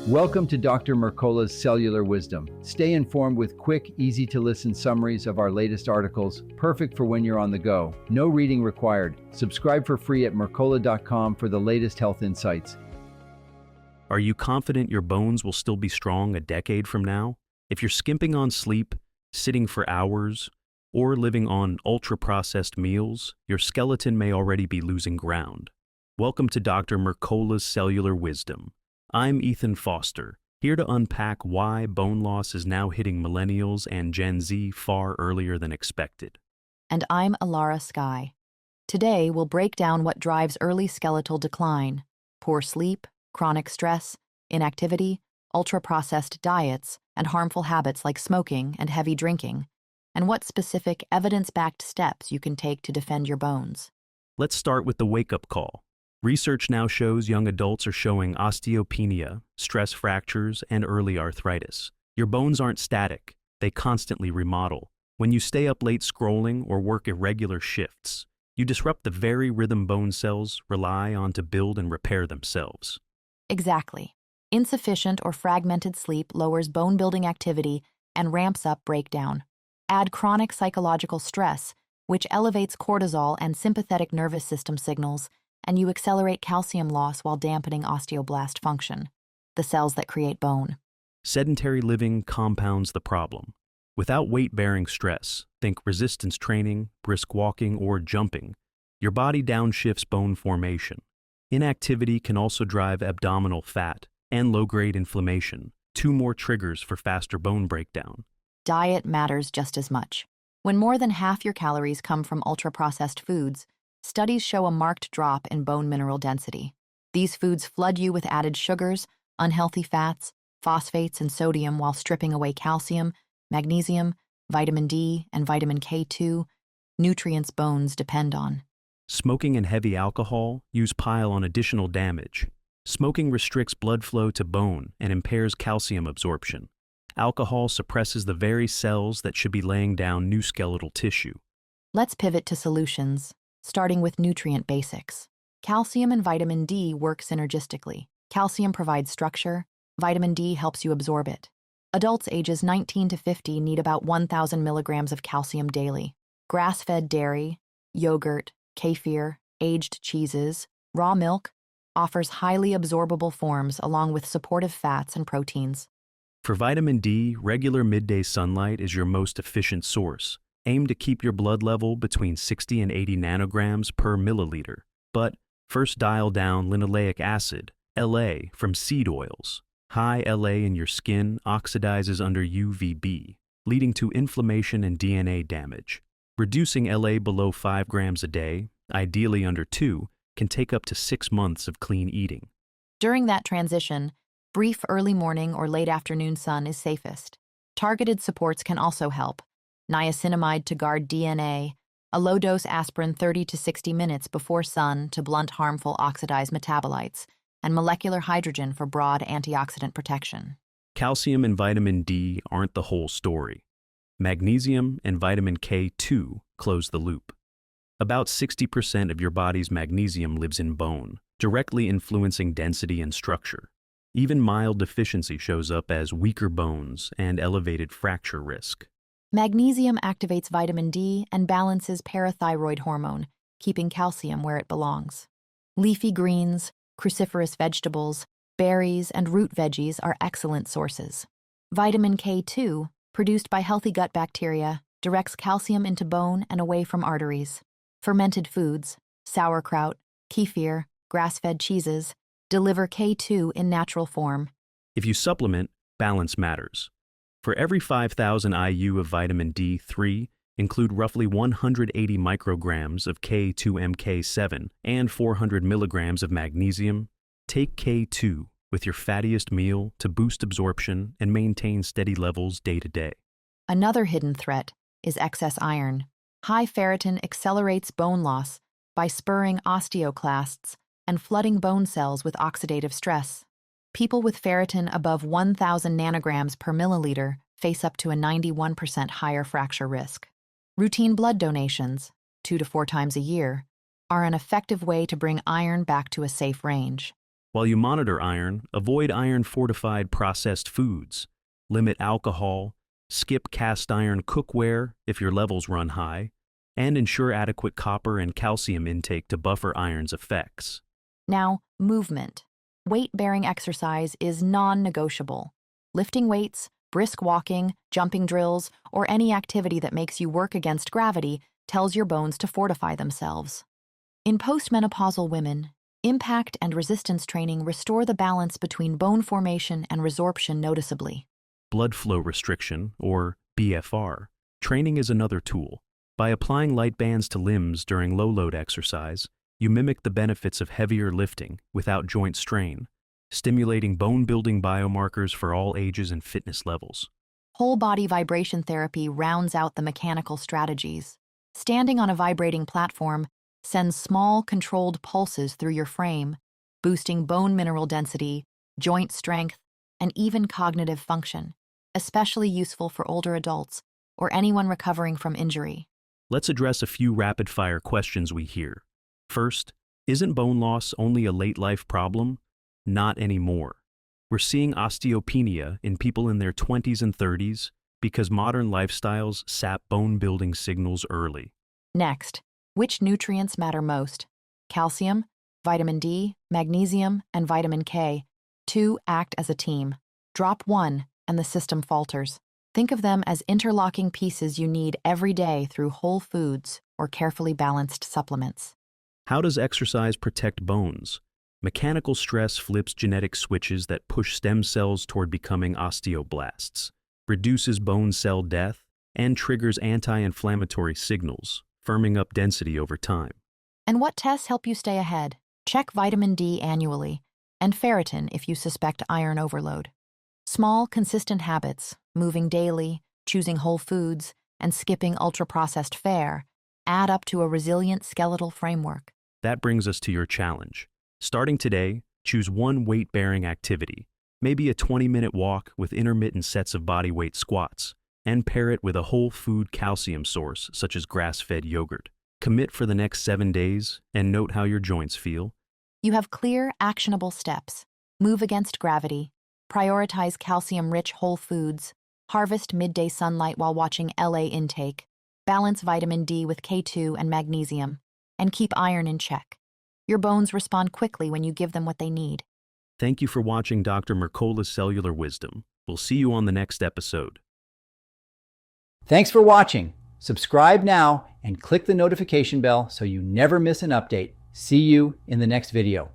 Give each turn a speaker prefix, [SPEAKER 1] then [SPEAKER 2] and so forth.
[SPEAKER 1] Welcome to Dr. Mercola's Cellular Wisdom. Stay informed with quick, easy-to-listen summaries of our latest articles, perfect for when you're on the go. No reading required. Subscribe for free at mercola.com for the latest health insights.
[SPEAKER 2] Are you confident your bones will still be strong a decade from now? If you're skimping on sleep, sitting for hours, or living on ultra-processed meals, your skeleton may already be losing ground. Welcome to Dr. Mercola's Cellular Wisdom. I'm Ethan Foster, here to unpack why bone loss is now hitting millennials and Gen Z far earlier than expected.
[SPEAKER 3] And I'm Alara Sky. Today, we'll break down what drives early skeletal decline: poor sleep, chronic stress, inactivity, ultra-processed diets, and harmful habits like smoking and heavy drinking, and what specific evidence-backed steps you can take to defend your bones.
[SPEAKER 2] Let's start with the wake-up call. Research now shows young adults are showing osteopenia, stress fractures, and early arthritis. Your bones aren't static, they constantly remodel. When you stay up late scrolling or work irregular shifts, you disrupt the very rhythm bone cells rely on to build and repair themselves.
[SPEAKER 3] Exactly. Insufficient or fragmented sleep lowers bone-building activity and ramps up breakdown. Add chronic psychological stress, which elevates cortisol and sympathetic nervous system signals, and you accelerate calcium loss while dampening osteoblast function, the cells that create bone.
[SPEAKER 2] Sedentary living compounds the problem. Without weight-bearing stress, think resistance training, brisk walking, or jumping, your body downshifts bone formation. Inactivity can also drive abdominal fat and low-grade inflammation, two more triggers for faster bone breakdown.
[SPEAKER 3] Diet matters just as much. When more than half your calories come from ultra-processed foods, studies show a marked drop in bone mineral density. These foods flood you with added sugars, unhealthy fats, phosphates, and sodium while stripping away calcium, magnesium, vitamin D, and vitamin K2, nutrients bones depend on.
[SPEAKER 2] Smoking and heavy alcohol use pile on additional damage. Smoking restricts blood flow to bone and impairs calcium absorption. Alcohol suppresses the very cells that should be laying down new skeletal tissue.
[SPEAKER 3] Let's pivot to solutions, starting with nutrient basics. Calcium and vitamin D work synergistically. Calcium provides structure, vitamin D helps you absorb it. Adults ages 19 to 50 need about 1,000 milligrams of calcium daily. Grass-fed dairy, yogurt, kefir, aged cheeses, raw milk offers highly absorbable forms along with supportive fats and proteins.
[SPEAKER 2] For vitamin D, regular midday sunlight is your most efficient source. Aim to keep your blood level between 60 and 80 nanograms per milliliter. But first dial down linoleic acid, LA, from seed oils. High LA in your skin oxidizes under UVB, leading to inflammation and DNA damage. Reducing LA below 5 grams a day, ideally under 2, can take up to 6 months of clean eating.
[SPEAKER 3] During that transition, brief early morning or late afternoon sun is safest. Targeted supports can also help. Niacinamide to guard DNA, a low-dose aspirin 30 to 60 minutes before sun to blunt harmful oxidized metabolites, and molecular hydrogen for broad antioxidant protection.
[SPEAKER 2] Calcium and vitamin D aren't the whole story. Magnesium and vitamin K2 close the loop. About 60% of your body's magnesium lives in bone, directly influencing density and structure. Even mild deficiency shows up as weaker bones and elevated fracture risk.
[SPEAKER 3] Magnesium activates vitamin D and balances parathyroid hormone, keeping calcium where it belongs. Leafy greens, cruciferous vegetables, berries, and root veggies are excellent sources. Vitamin K2, produced by healthy gut bacteria, directs calcium into bone and away from arteries. Fermented foods, sauerkraut, kefir, grass-fed cheeses, deliver K2 in natural form.
[SPEAKER 2] If you supplement, balance matters. For every 5,000 IU of vitamin D3, include roughly 180 micrograms of K2MK7 and 400 milligrams of magnesium. Take K2 with your fattiest meal to boost absorption and maintain steady levels day to day.
[SPEAKER 3] Another hidden threat is excess iron. High ferritin accelerates bone loss by spurring osteoclasts and flooding bone cells with oxidative stress. People with ferritin above 1,000 nanograms per milliliter face up to a 91% higher fracture risk. Routine blood donations, 2 to 4 times a year, are an effective way to bring iron back to a safe range.
[SPEAKER 2] While you monitor iron, avoid iron-fortified processed foods, limit alcohol, skip cast iron cookware if your levels run high, and ensure adequate copper and calcium intake to buffer iron's effects.
[SPEAKER 3] Now, movement. Weight-bearing exercise is non-negotiable. Lifting weights, brisk walking, jumping drills, or any activity that makes you work against gravity tells your bones to fortify themselves. In postmenopausal women, impact and resistance training restore the balance between bone formation and resorption noticeably.
[SPEAKER 2] Blood flow restriction, or BFR, training is another tool. By applying light bands to limbs during low-load exercise, you mimic the benefits of heavier lifting without joint strain, stimulating bone-building biomarkers for all ages and fitness levels.
[SPEAKER 3] Whole-body vibration therapy rounds out the mechanical strategies. Standing on a vibrating platform sends small, controlled pulses through your frame, boosting bone mineral density, joint strength, and even cognitive function, especially useful for older adults or anyone recovering from injury.
[SPEAKER 2] Let's address a few rapid-fire questions we hear. First, isn't bone loss only a late-life problem? Not anymore. We're seeing osteopenia in people in their 20s and 30s because modern lifestyles sap bone-building signals early.
[SPEAKER 3] Next, which nutrients matter most? Calcium, vitamin D, magnesium, and vitamin K. Two act as a team. Drop one, and the system falters. Think of them as interlocking pieces you need every day through whole foods or carefully balanced supplements.
[SPEAKER 2] How does exercise protect bones? Mechanical stress flips genetic switches that push stem cells toward becoming osteoblasts, reduces bone cell death, and triggers anti-inflammatory signals, firming up density over time.
[SPEAKER 3] And what tests help you stay ahead? Check vitamin D annually, and ferritin if you suspect iron overload. Small, consistent habits, moving daily, choosing whole foods, and skipping ultra-processed fare, add up to a resilient skeletal framework.
[SPEAKER 2] That brings us to your challenge. Starting today, choose one weight-bearing activity, maybe a 20-minute walk with intermittent sets of bodyweight squats, and pair it with a whole food calcium source such as grass-fed yogurt. Commit for the next 7 days and note how your joints feel.
[SPEAKER 3] You have clear, actionable steps. Move against gravity, prioritize calcium-rich whole foods, harvest midday sunlight while watching LA intake, balance vitamin D with K2 and magnesium, and keep iron in check. Your bones respond quickly when you give them what they need.
[SPEAKER 2] Thank you for watching Dr. Mercola's Cellular Wisdom. We'll see you on the next episode.
[SPEAKER 1] Thanks for watching. Subscribe now and click the notification bell so you never miss an update. See you in the next video.